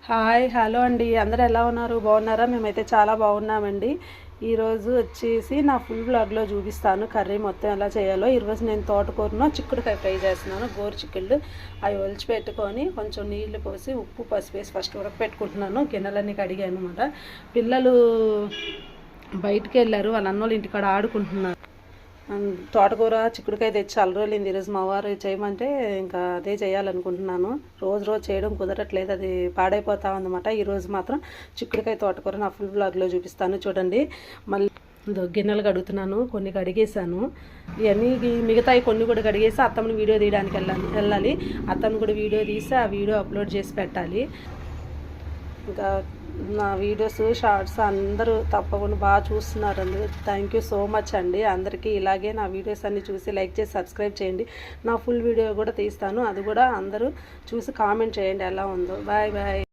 Hi hello అండి, అందరూ ఎలా ఉన్నారు? బాగున్నారా? మేమైతే చాలా బాగున్నామండి. ఈరోజు వచ్చేసి నా ఫుల్ వ్లాగ్లో చూపిస్తాను కర్రీ మొత్తం ఎలా చేయాలో. ఈరోజు నేను తోటకూరను చిక్కుడుకాయ ఫ్రై చేస్తున్నాను. గోరు చిక్కుళ్ళు అవి ఒలిచి పెట్టుకొని కొంచెం నీళ్లు పోసి ఉప్పు పసుపు వేసి ఫస్ట్ ఉడకపెట్టుకుంటున్నాను. గిన్నెలన్నీ కడిగాను అనమాట. పిల్లలు బయటికి వెళ్ళారు, వాళ్ళ అన్నోళ్ళ ఇంటికాడ ఆడుకుంటున్నారు. తోటకూర చిక్కుడుకాయ తెచ్చి అలరోలింది. ఈరోజు మా వారు చేయమంటే ఇంకా అదే చేయాలనుకుంటున్నాను. రోజు చేయడం కుదరట్లేదు, అది పాడైపోతా ఉందన్నమాట. ఈరోజు మాత్రం చిక్కుడుకాయ తోటకూర నా ఫుల్ వ్లాగ్లో చూపిస్తాను చూడండి. మళ్ళీ గిన్నెలు కడుగుతున్నాను, కొన్ని కడిగేసాను. ఇవన్నీ మిగతాయి కొన్ని కూడా కడిగేసి అత్తమ్మని వీడియో తీయడానికి వెళ్ళాలి. అత్తమ్మని కూడా వీడియో తీసి ఆ వీడియో అప్లోడ్ చేసి పెట్టాలి. ఇంకా నా వీడియోస్ షార్ట్స్ అందరూ తప్పకుండా బాగా చూస్తున్నారండి. థ్యాంక్ యూ సో మచ్ అండి అందరికీ. ఇలాగే నా వీడియోస్ అన్ని చూసి లైక్ చేసి సబ్స్క్రైబ్ చేయండి. నా ఫుల్ వీడియో కూడా తీస్తాను, అది కూడా అందరూ చూసి కామెంట్ చేయండి ఎలా ఉందో. Bye bye.